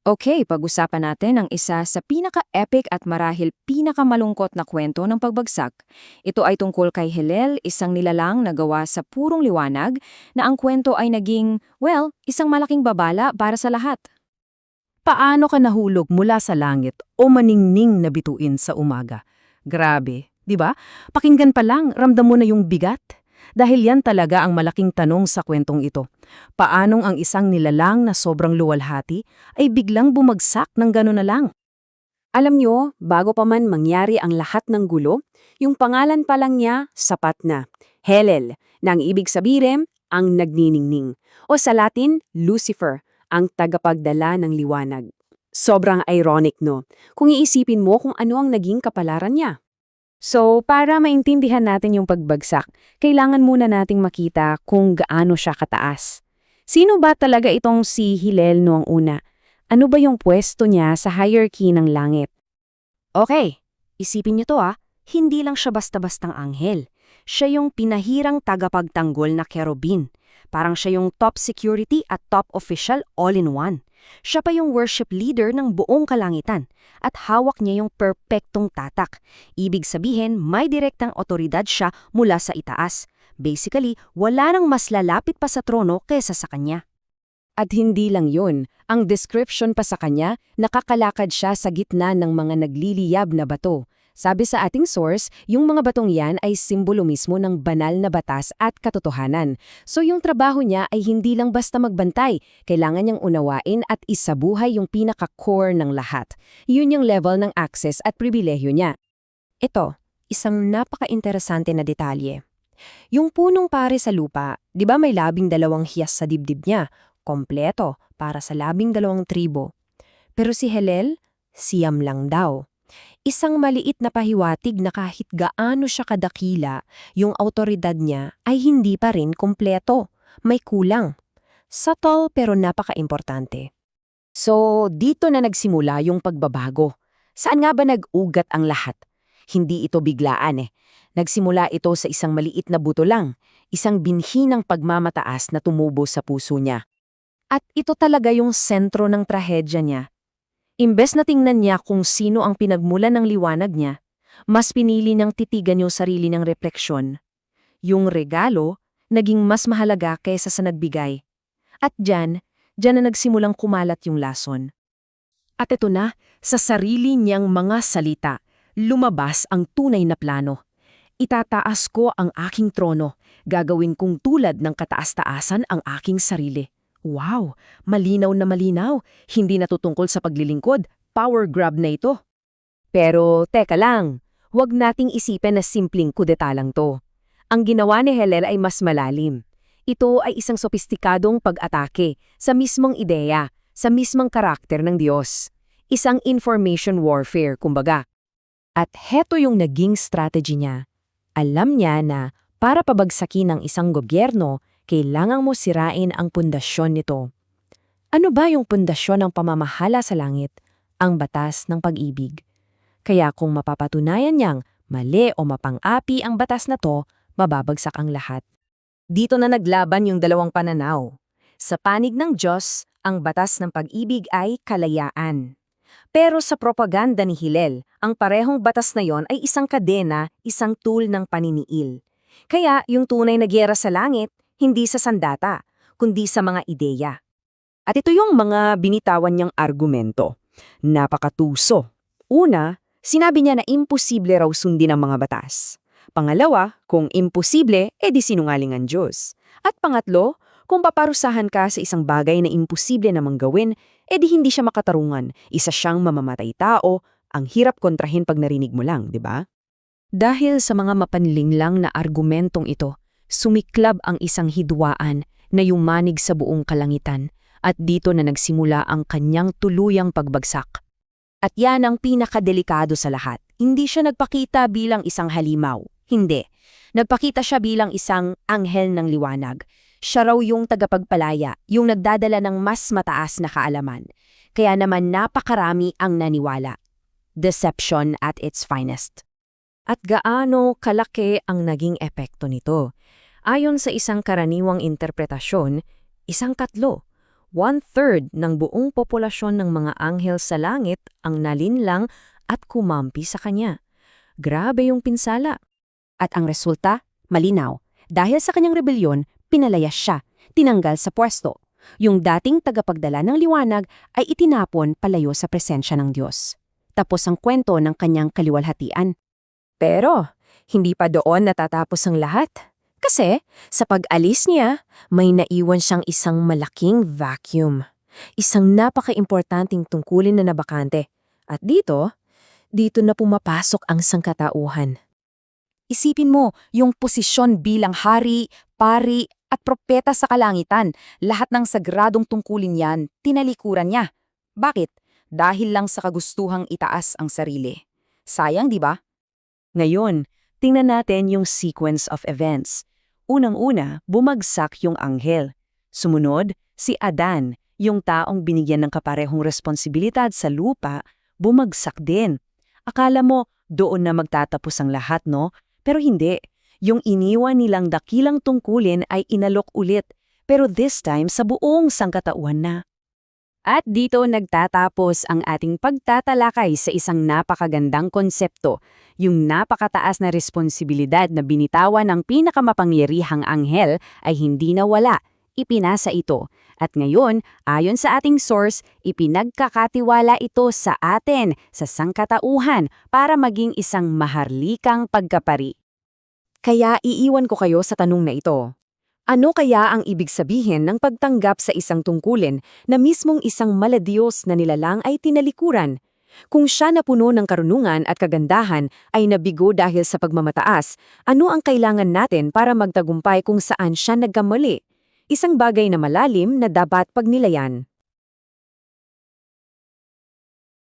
Okay, pag-usapan natin ang isa sa pinaka-epic at marahil pinakamalungkot na kwento ng pagbagsak. Ito ay tungkol kay Hillel, isang nilalang na gawa sa purong liwanag, na ang kwento ay naging, well, isang malaking babala para sa lahat. Paano ka nahulog mula sa langit o maningning na bituin sa umaga? Grabe, di ba? Pakinggan pa lang, ramdam mo na yung bigat. Dahil yan talaga ang malaking tanong sa kwentong ito. Paanong ang isang nilalang na sobrang luwalhati ay biglang bumagsak ng gano'n na lang? Alam nyo, bago pa man mangyari ang lahat ng gulo, yung pangalan pa lang niya, sapat na. Hellel, na ang ibig sabihin, ang nagniningning. O sa Latin, Lucifer, ang tagapagdala ng liwanag. Sobrang ironic, no? Kung iisipin mo kung ano ang naging kapalaran niya. So, para maintindihan natin yung pagbagsak, kailangan muna nating makita kung gaano siya kataas. Sino ba talaga itong si Hillel noong una? Ano ba yung pwesto niya sa hierarchy ng langit? Okay, isipin niyo to hindi lang siya basta-bastang anghel. Siya yung pinahirang tagapagtanggol na kerubin. Parang siya yung top security at top official all-in-one. Siya pa yung worship leader ng buong kalangitan at hawak niya yung perpektong tatak. Ibig sabihin, may direktang otoridad siya mula sa itaas. Basically, wala nang mas lalapit pa sa trono kaysa sa kanya. At hindi lang yun, ang description pa sa kanya, nakakalakad siya sa gitna ng mga nagliliyab na bato. Sabi sa ating source, yung mga batong yan ay simbolo mismo ng banal na batas at katotohanan. So yung trabaho niya ay hindi lang basta magbantay, kailangan niyang unawain at isabuhay yung pinaka-core ng lahat. Yun yung level ng access at pribilehyo niya. Ito, isang napaka-interesante na detalye. Yung punong pare sa lupa, di ba may 12 hiyas sa dibdib niya? Kompleto, para sa 12 tribo. Pero si Hillel, siyam lang daw. Isang maliit na pahiwatig na kahit gaano siya kadakila, yung autoridad niya ay hindi pa rin kompleto. May kulang. Subtle pero napaka-importante. So, dito na nagsimula yung pagbabago. Saan nga ba nag-ugat ang lahat? Hindi ito biglaan Nagsimula ito sa isang maliit na buto lang, isang binhi ng pagmamataas na tumubo sa puso niya. At ito talaga yung sentro ng trahedya niya. Imbes na tingnan niya kung sino ang pinagmulan ng liwanag niya, mas pinili niyang titigan yung sarili ng refleksyon. Yung regalo, naging mas mahalaga kaysa sa nagbigay. At diyan na nagsimulang kumalat yung lason. At ito na, sa sarili niyang mga salita, lumabas ang tunay na plano. Itataas ko ang aking trono, gagawin kong tulad ng kataas-taasan ang aking sarili. Wow, malinaw na malinaw, hindi natutungkol sa paglilingkod, power grab na ito. Pero teka lang, huwag nating isipin na simpleng kudeta lang to. Ang ginawa ni Hillel ay mas malalim. Ito ay isang sopistikadong pag-atake sa mismong ideya, sa mismong karakter ng Diyos. Isang information warfare, kumbaga. At heto yung naging strategy niya. Alam niya na para pabagsakin ang isang gobyerno, kailangan mo sirain ang pundasyon nito. Ano ba yung pundasyon ng pamamahala sa langit? Ang batas ng pag-ibig. Kaya kung mapapatunayan niyang mali o mapang-api ang batas na to, mababagsak ang lahat. Dito na naglaban yung dalawang pananaw. Sa panig ng Diyos, ang batas ng pag-ibig ay kalayaan. Pero sa propaganda ni Hillel, ang parehong batas na yon ay isang kadena, isang tool ng paniniil. Kaya yung tunay na giyera sa langit, hindi sa sandata, kundi sa mga ideya. At ito yung mga binitawan niyang argumento. Napakatuso. Una, sinabi niya na imposible raw sundin ang mga batas. Pangalawa, kung imposible, edi sinungaling ang Diyos. At pangatlo, kung paparusahan ka sa isang bagay na imposible namang gawin, edi hindi siya makatarungan. Isa siyang mamamatay tao, ang hirap kontrahin pag narinig mo lang, di ba? Dahil sa mga mapanlinglang na argumentong ito, sumiklab ang isang hidwaan na yumanig sa buong kalangitan at dito na nagsimula ang kanyang tuluyang pagbagsak. At yan ang pinakadelikado sa lahat. Hindi siya nagpakita bilang isang halimaw. Hindi. Nagpakita siya bilang isang anghel ng liwanag. Siya raw yung tagapagpalaya, yung nagdadala ng mas mataas na kaalaman. Kaya naman napakarami ang naniwala. Deception at its finest. At gaano kalaki ang naging epekto nito? Ayon sa isang karaniwang interpretasyon, isang 3. 1/3 ng buong populasyon ng mga anghel sa langit ang nalinlang at kumampi sa kanya. Grabe yung pinsala. At ang resulta, malinaw. Dahil sa kanyang rebelyon, pinalayas siya, tinanggal sa pwesto. Yung dating tagapagdala ng liwanag ay itinapon palayo sa presensya ng Diyos. Tapos ang kwento ng kanyang kaliwalhatian. Pero, hindi pa doon natatapos ang lahat. Kasi, sa pag-alis niya, may naiwan siyang isang malaking vacuum. Isang napaka-importanting tungkulin na nabakante. At dito na pumapasok ang sangkatauhan. Isipin mo, yung posisyon bilang hari, pari, at propeta sa kalangitan, lahat ng sagradong tungkulin yan, tinalikuran niya. Bakit? Dahil lang sa kagustuhang itaas ang sarili. Sayang, di ba? Ngayon, tingnan natin yung sequence of events. Unang-una, bumagsak yung anghel. Sumunod, si Adan, yung taong binigyan ng kaparehong responsibilidad sa lupa, bumagsak din. Akala mo, doon na magtatapos ang lahat, no? Pero hindi. Yung iniwan nilang dakilang tungkulin ay inalok ulit, pero this time sa buong sangkatauhan na. At dito nagtatapos ang ating pagtatalakay sa isang napakagandang konsepto, yung napakataas na responsibilidad na binitawan ng pinakamapangyarihang anghel ay hindi nawala, ipinasa ito. At ngayon, ayon sa ating source, ipinagkakatiwala ito sa atin, sa sangkatauhan, para maging isang maharlikang pagkapari. Kaya iiwan ko kayo sa tanong na ito. Ano kaya ang ibig sabihin ng pagtanggap sa isang tungkulin na mismong isang maladiyos na nilalang ay tinalikuran? Kung siya na puno ng karunungan at kagandahan ay nabigo dahil sa pagmamataas, ano ang kailangan natin para magtagumpay kung saan siya nagkamali? Isang bagay na malalim na dapat pagnilayan.